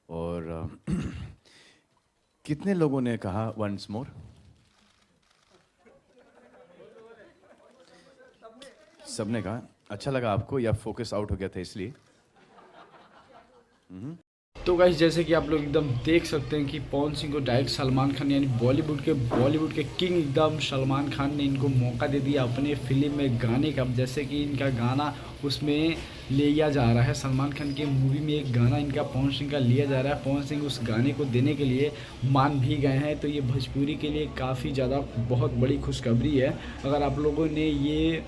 और कितने लोगों ने कहा वंस मोर? सबने कहा। अच्छा लगा आपको या फोकस आउट हो गया था इसलिए? तो गाइस जैसे कि आप लोग एकदम देख सकते हैं कि पवन सिंह को डायरेक्ट सलमान खान यानी बॉलीवुड के किंग एकदम सलमान खान ने इनको मौका दे दिया अपने फिल्म में गाने का। जैसे कि इनका गाना उसमें लिया जा रहा है, सलमान खान की मूवी में एक गाना इनका पवन सिंह का लिया जा रहा है। पवन सिंह उस गाने को देने के लिए मान भी गए हैं, तो ये भोजपुरी के लिए काफ़ी ज़्यादा बहुत बड़ी खुशखबरी है। अगर आप लोगों ने ये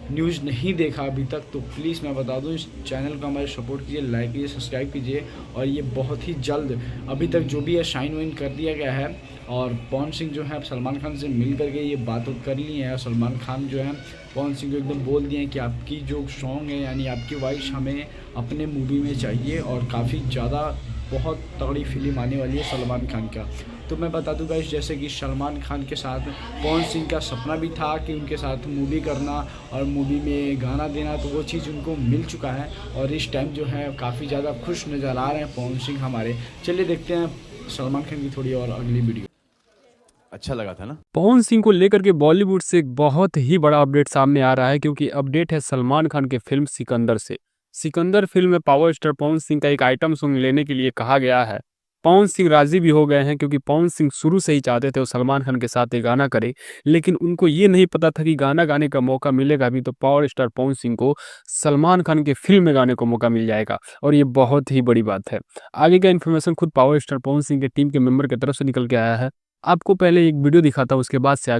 न्यूज़ नहीं देखा अभी तक तो प्लीज़ मैं बता दूं, इस चैनल को हमारे सपोर्ट कीजिए, लाइक कीजिए, सब्सक्राइब कीजिए। और ये बहुत ही जल्द अभी तक जो भी है साइन वाइन कर दिया गया है। और पवन सिंह जो है सलमान खान से मिल करके ये बात कर ली है। सलमान खान जो है पवन सिंह को एकदम बोल दिए हैं कि आपकी जो सॉन्ग है यानी आपकी वॉइस हमें अपने मूवी में चाहिए। और काफ़ी ज़्यादा बहुत तगड़ी फिल्म आने वाली है सलमान खान का। तो मैं बता दूं गाइस, जैसे कि सलमान खान के साथ पवन सिंह का सपना भी था कि उनके साथ मूवी करना और मूवी में गाना देना, तो वो चीज़ उनको मिल चुका है। और इस टाइम जो है काफ़ी ज़्यादा खुश नज़र आ रहे हैं पवन सिंह हमारे। चलिए देखते हैं सलमान खान की थोड़ी और अगली वीडियो। अच्छा लगा था ना? पवन सिंह को लेकर के बॉलीवुड से एक बहुत ही बड़ा अपडेट सामने आ रहा है, क्योंकि अपडेट है सलमान खान के फिल्म सिकंदर से। सिकंदर फिल्म में पावर स्टार पवन सिंह का एक आइटम सॉन्ग लेने के लिए कहा गया है। पवन सिंह राजी भी हो गए हैं, क्योंकि पवन सिंह शुरू से ही चाहते थे वो सलमान खान के साथ ये गाना करे, लेकिन उनको ये नहीं पता था कि गाना गाने का मौका मिलेगा भी तो पावर स्टार पवन सिंह को सलमान खान के फिल्म में गाने को मौका मिल जाएगा। और ये बहुत ही बड़ी बात है। आगे का इन्फॉर्मेशन खुद पावर स्टार पवन सिंह के टीम के मेंबर की तरफ से निकल के आया है। आपको पहले एक वीडियो दिखाता हूं, उसके बाद से